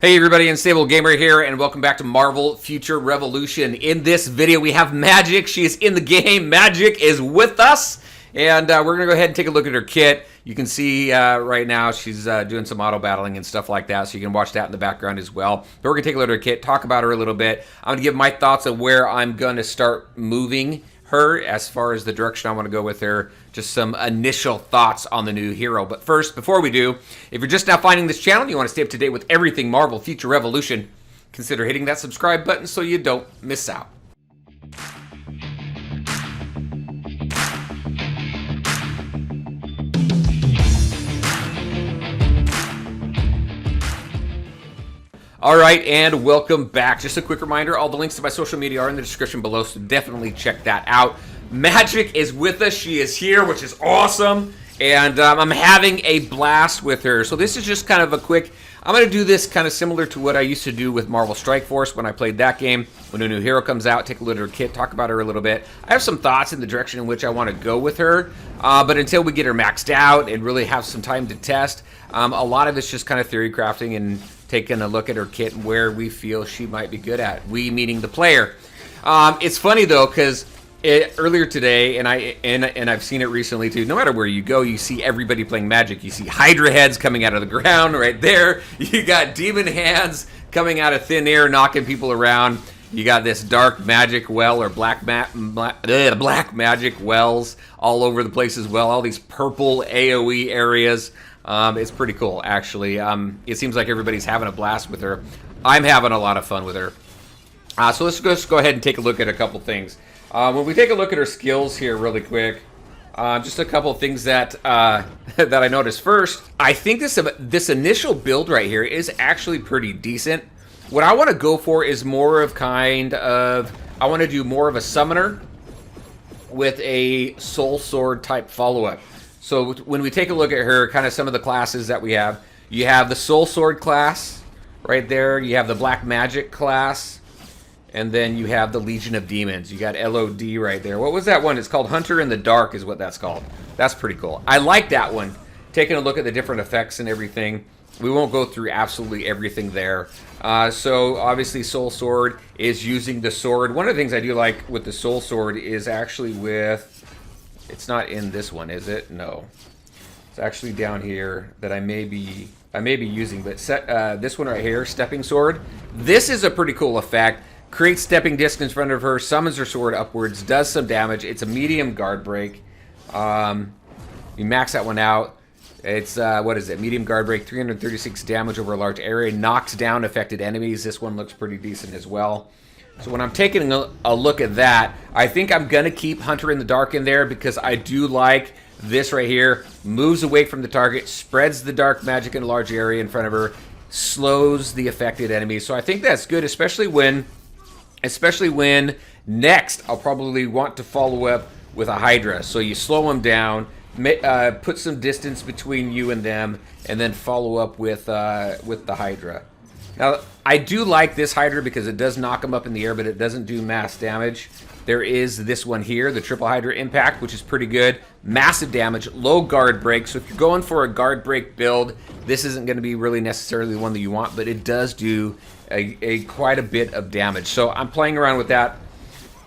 Hey everybody, Unstable Gamer here, and welcome back to Marvel Future Revolution. In this video, we have Magik. She is in the game. Magik is with us, and we're going to go ahead and take a look at her kit. You can see right now she's doing some auto battling and stuff like that, so you can watch that in the background as well. But we're going to take a look at her kit, talk about her a little bit. I'm going to give my thoughts on where I'm going to start moving her as far as the direction I want to go with her. Just some initial thoughts on the new hero. But first, before we do, if you're just now finding this channel and you want to stay up to date with everything Marvel Future Revolution, consider hitting that subscribe button so you don't miss out. All right, and welcome back. Just a quick reminder, all the links to my social media are in the description below, so definitely check that out. Magik is with us. She is here, which is awesome, and I'm having a blast with her. So this is just kind of a quick, I'm going to do this kind of similar to what I used to do with Marvel Strike Force when I played that game. When a new hero comes out, take a look at her kit, talk about her a little bit. I have some thoughts in the direction in which I want to go with her, but until we get her maxed out and really have some time to test, a lot of it's just kind of theory crafting and taking a look at her kit and where we feel she might be good at. We meaning the player. It's funny though, because earlier today, and I've seen it recently too. No matter where you go, you see everybody playing Magik. You see Hydra heads coming out of the ground right there. You got demon hands coming out of thin air, knocking people around. You got this dark Magik well or black Magik wells all over the place as well. All these purple AOE areas. It's pretty cool, actually. It seems like everybody's having a blast with her. I'm having a lot of fun with her. So let's just go ahead and take a look at a couple things. When we take a look at her skills here really quick, just a couple of things that that I noticed. First, I think this initial build right here is actually pretty decent. What I want to go for is more of I want to do more of a summoner with a soul sword type follow-up. So when we take a look at her, kind of some of the classes that we have, you have the Soul Sword class right there. You have the Black Magik class. And then you have the Legion of Demons. You got LOD right there. What was that one? It's called Hunter in the Dark is what that's called. That's pretty cool. I like that one. Taking a look at the different effects and everything. We won't go through absolutely everything there. So obviously Soul Sword is using the sword. One of the things I do like with the Soul Sword is actually with... It's not in this one, is it? No. It's actually down here that I may be using. But this one right here, Stepping Sword. This is a pretty cool effect. Creates stepping distance in front of her, summons her sword upwards, does some damage. It's a medium guard break. You max that one out. It's, what is it? Medium guard break, 336 damage over a large area. Knocks down affected enemies. This one looks pretty decent as well. So when I'm taking a look at that, I think I'm going to keep Hunter in the Dark in there because I do like this right here. Moves away from the target, spreads the dark magic in a large area in front of her, slows the affected enemies. So I think that's good, especially when next I'll probably want to follow up with a Hydra. So you slow them down, put some distance between you and them, and then follow up with the Hydra. Now, I do like this Hydra because it does knock them up in the air, but it doesn't do mass damage. There is this one here, the Triple Hydra Impact, which is pretty good. Massive damage, low guard break. So if you're going for a guard break build, this isn't going to be really necessarily the one that you want, but it does do quite a bit of damage. So I'm playing around with that.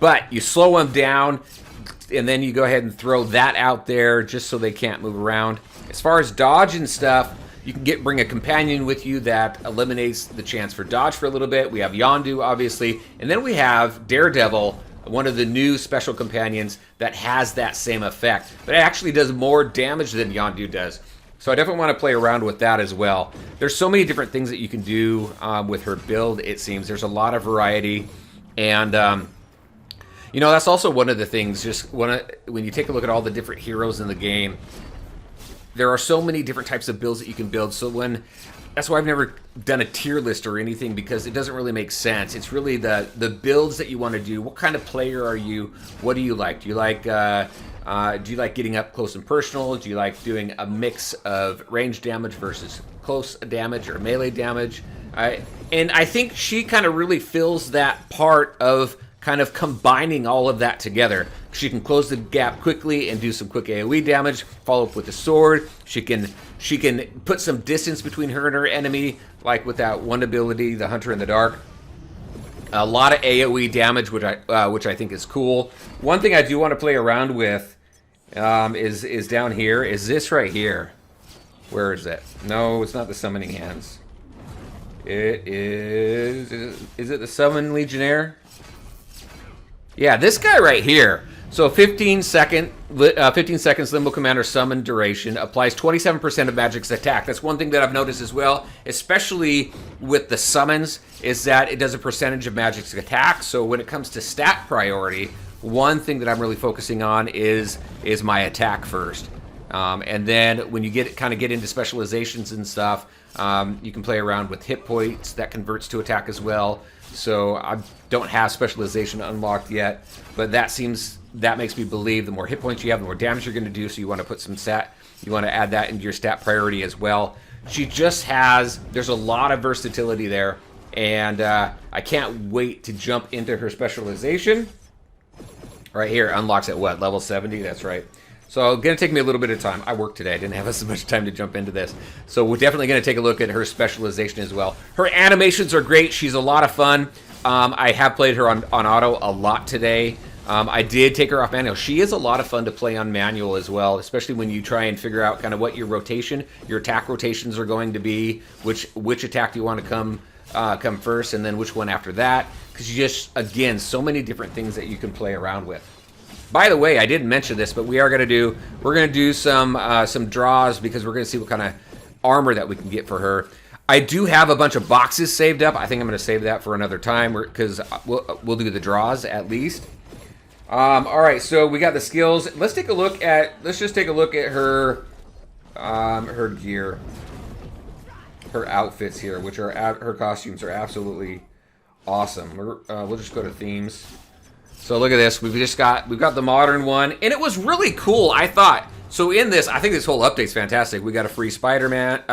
But you slow them down, and then you go ahead and throw that out there just so they can't move around. As far as dodge and stuff, you can bring a companion with you that eliminates the chance for dodge for a little bit. We have Yondu, obviously. And then we have Daredevil, one of the new special companions that has that same effect. But it actually does more damage than Yondu does. So I definitely want to play around with that as well. There's so many different things that you can do with her build, it seems. There's a lot of variety. And, you know, that's also one of the things. Just when you take a look at all the different heroes in the game, there are so many different types of builds that you can build. So that's why I've never done a tier list or anything, because it doesn't really make sense. It's really the builds that you want to do. What kind of player are you? What do you like? Do you like getting up close and personal? Do you like doing a mix of range damage versus close damage or melee damage? And I think she kind of really fills that part of kind of combining all of that together. She can close the gap quickly and do some quick AoE damage. Follow up with the sword. She can put some distance between her and her enemy, like with that one ability, the Hunter in the Dark. A lot of AoE damage, which I think is cool. One thing I do want to play around with is down here. Is this right here? Where is it? No, it's not the Summoning Hands. It is. Is it the Summon Legionnaire? Yeah, this guy right here. So 15 seconds Limbo Commander summon duration, applies 27% of Magic's attack. That's one thing that I've noticed as well, especially with the summons, is that it does a percentage of Magic's attack. So when it comes to stat priority, one thing that I'm really focusing on is my attack first. And then when you kind of get into specializations and stuff, you can play around with hit points. That converts to attack as well. So I don't have specialization unlocked yet, but that makes me believe the more hit points you have, the more damage you're going to do. So you want to put some you want to add that into your stat priority as well. She just there's a lot of versatility there, and I can't wait to jump into her specialization. Right here, unlocks at what, level 70? That's right. So it's going to take me a little bit of time. I worked today. I didn't have as much time to jump into this. So we're definitely going to take a look at her specialization as well. Her animations are great. She's a lot of fun. I have played her on auto a lot today. I did take her off manual. She is a lot of fun to play on manual as well, especially when you try and figure out kind of what your attack rotations are going to be, which attack you want to come first, and then which one after that. Because you just, again, so many different things that you can play around with. By the way, I didn't mention this, but we're gonna do some draws, because we're gonna see what kind of armor that we can get for her. I do have a bunch of boxes saved up. I think I'm gonna save that for another time, because we'll do the draws at least. All right, so we got the skills. Let's just take a look at her her gear, her outfits here, which are her costumes are absolutely awesome. We'll just go to themes. So look at this. We've got the modern one, and it was really cool, I thought. So in this, I think this whole update's fantastic. We got a free Spider-Man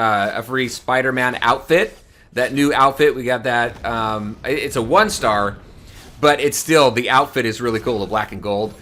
outfit. That new outfit, we got that. It's a 1-star, but it's still, the outfit is really cool, the black and gold.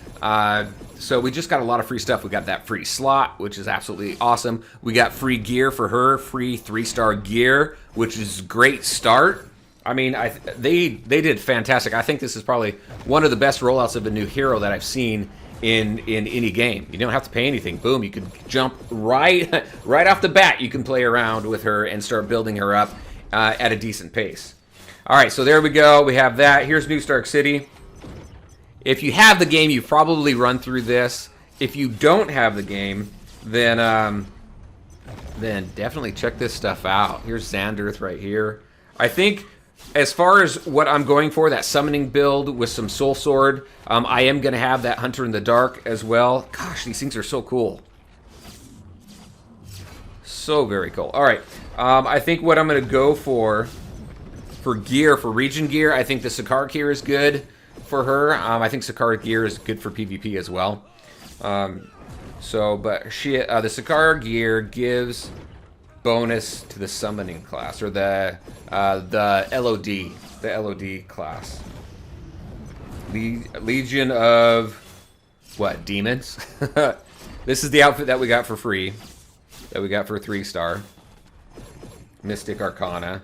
So we just got a lot of free stuff. We got that free slot, which is absolutely awesome. We got free gear for her, free 3-star gear, which is a great start. I mean, they did fantastic. I think this is probably one of the best rollouts of a new hero that I've seen in any game. You don't have to pay anything. Boom, you can jump right off the bat. You can play around with her and start building her up at a decent pace. All right, so there we go. We have that. Here's New Stark City. If you have the game, you've probably run through this. If you don't have the game, then definitely check this stuff out. Here's Xanderth right here. I think, as far as what I'm going for, that summoning build with some Soul Sword, I am going to have that Hunter in the Dark as well. Gosh, these things are so cool. So very cool. All right, I think what I'm going to go for gear, for region gear, I think the Sakaar gear is good for her. I think Sakaar gear is good for PvP as well. But the Sakaar gear gives bonus to the summoning class, or the LOD class. Legion of what, demons? This is the outfit that we got for free, that we got for 3-star. Mystic Arcana.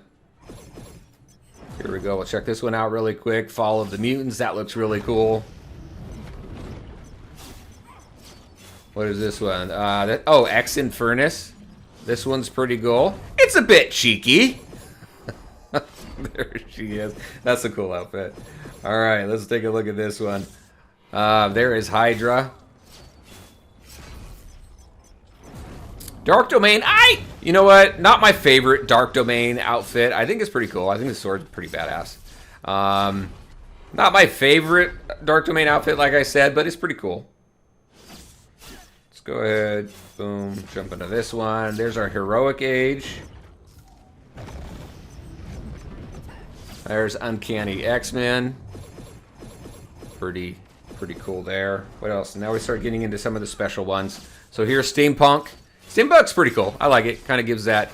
Here we go. We'll check this one out really quick. Fall of the Mutants. That looks really cool. What is this one? Ex Infernus. This one's pretty cool. It's a bit cheeky. There she is. That's a cool outfit. All right, let's take a look at this one. There is Hydra. Dark Domain. You know what? Not my favorite Dark Domain outfit. I think it's pretty cool. I think the sword's pretty badass. Not my favorite Dark Domain outfit, like I said, but it's pretty cool. Let's go ahead. Boom. Jump into this one. There's our Heroic Age. There's Uncanny X-Men. Pretty cool there. What else? Now we start getting into some of the special ones. So here's Steampunk. Steampunk's pretty cool. I like it. Kind of gives that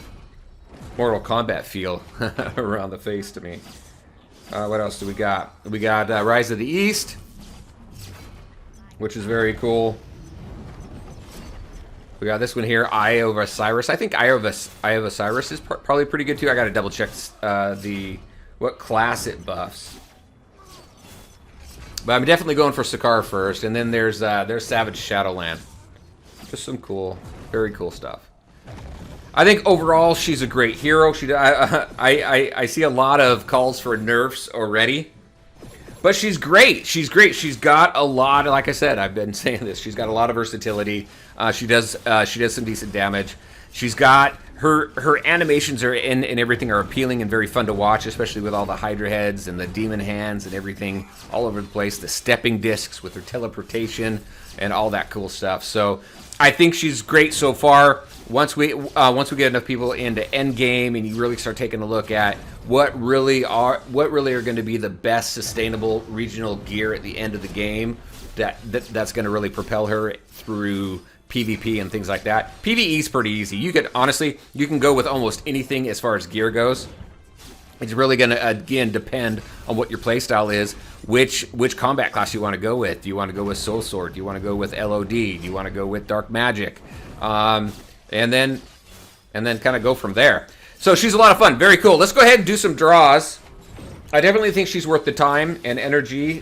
Mortal Kombat feel around the face to me. What else do we got? We got Rise of the East. which is very cool. We got this one here, Eye of Osiris. I think Eye of Osiris is probably pretty good too. I got to double check what class it buffs. But I'm definitely going for Sakaar first, and then there's Savage Shadowland. Just some cool, very cool stuff. I think overall she's a great hero. I see a lot of calls for nerfs already, but she's great. She's great. She's got a lot. Like I said, I've been saying this. She's got a lot of versatility. She does some decent damage. She's got her animations and everything are appealing and very fun to watch, especially with all the Hydra heads and the demon hands and everything all over the place. The stepping discs with her teleportation and all that cool stuff. So I think she's great so far. Once we get enough people into endgame and you really start taking a look at what really are going to be the best sustainable regional gear at the end of the game, that's going to really propel her through PvP and things like that. PvE is pretty easy. You can go with almost anything as far as gear goes. It's really going to, again, depend on what your playstyle is, which combat class you want to go with. Do you want to go with Soul Sword? Do you want to go with LOD? Do you want to go with Dark Magic? And then kind of go from there. So she's a lot of fun. Very cool. Let's go ahead and do some draws. I definitely think she's worth the time and energy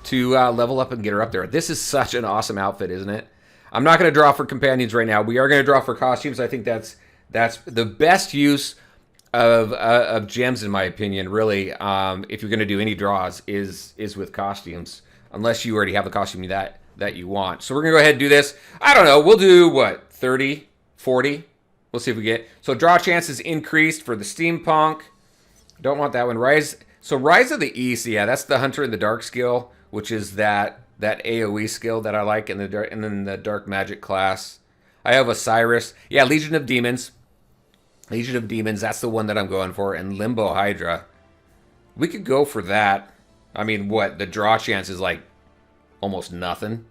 to level up and get her up there. This is such an awesome outfit, isn't it? I'm not going to draw for companions right now. We are going to draw for costumes. I think that's the best use of gems, in my opinion, really. If you're going to do any draws, is with costumes, unless you already have the costume that you want. So we're going to go ahead and do this. I don't know. We'll do, what, 30, 40? We'll see if we get... So draw chances increased for the Steampunk. Don't want that one. Rise of the East, yeah, that's the Hunter in the Dark skill, which is that AoE skill that I like, and then the Dark Magic class. I have Osiris. Yeah, Legion of Demons. Legion of Demons, that's the one that I'm going for. And Limbo Hydra. We could go for that. I mean, what? The draw chance is like almost nothing.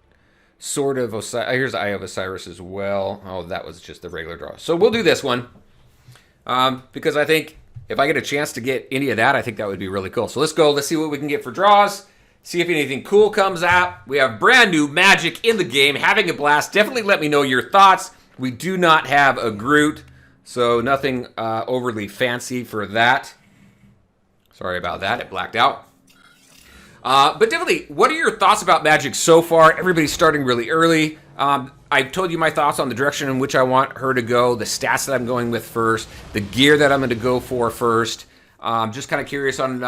Sword of Osiris. Here's Eye of Osiris as well. Oh, that was just the regular draw. So we'll do this one. Because I think if I get a chance to get any of that, I think that would be really cool. So let's go. Let's see what we can get for draws. See if anything cool comes out. We have brand new magic in the game. Having a blast. Definitely let me know your thoughts. We do not have a Groot, so nothing overly fancy for that. Sorry about that. It blacked out. But definitely, what are your thoughts about magic so far? Everybody's starting really early. I've told you my thoughts on the direction in which I want her to go, the stats that I'm going with first, the gear that I'm going to go for first. Just kind of curious on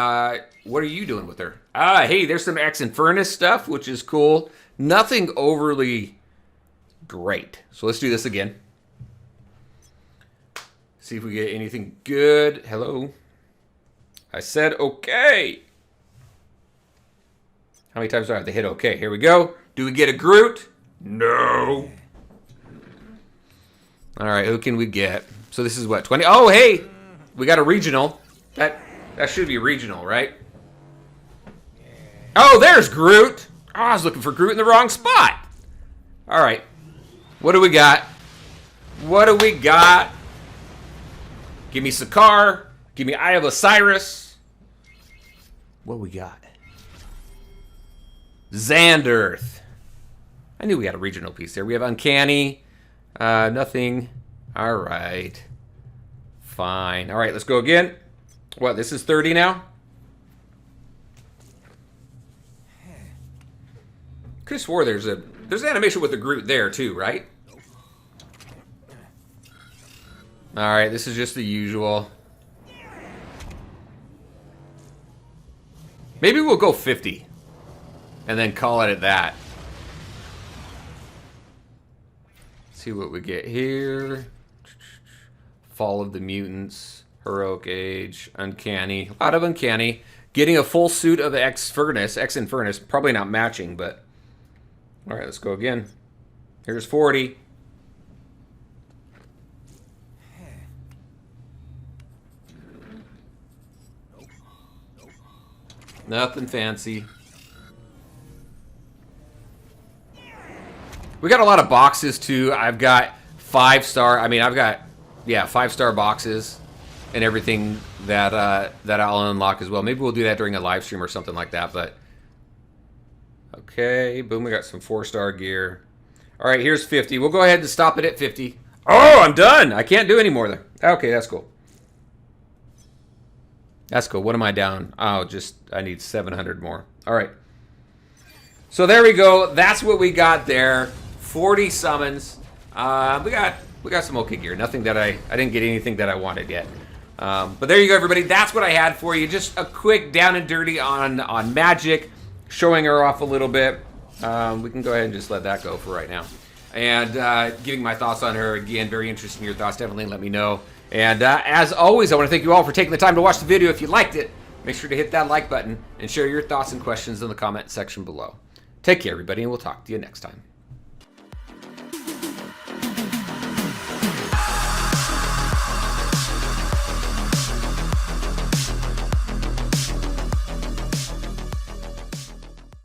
what are you doing with her? Hey, there's some Ex Infernus stuff, which is cool. Nothing overly great. So let's do this again. See if we get anything good. Hello. I said okay. How many times do I have to hit okay? Here we go. Do we get a Groot? No. All right, who can we get? So this is what, 20? Oh, hey, we got a regional. That should be regional, right? Oh, there's Groot. Oh, I was looking for Groot in the wrong spot. All right. What do we got? What do we got? Give me Sakaar. Give me Eye of Osiris. What we got? Xanderth. I knew we had a regional piece there. We have Uncanny. Nothing. All right. Fine. All right, let's go again. What, this is 30 now? Could have swore there's an animation with a Groot there too, right? All right, this is just the usual. Maybe we'll go 50 and then call it at that. See what we get here. Fall of the Mutants, Heroic Age, Uncanny. A lot of Uncanny. Getting a full suit of Ex Infernus. Probably not matching, but... All right, let's go again. Here's 40. Nothing fancy. We got a lot of boxes, too. I've got 5-star... I mean, I've got... Yeah, 5-star boxes and everything that that I'll unlock as well. Maybe we'll do that during a live stream or something like that, but Okay, boom, we got some 4-star gear. All right, here's 50. We'll go ahead and stop it at 50. Oh, I'm done. I can't do any more there. Okay, that's cool. That's cool. What am I down? Oh, I need 700 more. All right. So there we go. That's what we got there. 40 summons. We got some okay gear. Nothing that I didn't get anything that I wanted yet. But there you go, everybody. That's what I had for you. Just a quick down and dirty on Magic, showing her off a little bit. We can go ahead and just let that go for right now. And giving my thoughts on her. Again, very interesting your thoughts. Definitely let me know. And as always, I want to thank you all for taking the time to watch the video. If you liked it, make sure to hit that like button and share your thoughts and questions in the comment section below. Take care, everybody, and we'll talk to you next time.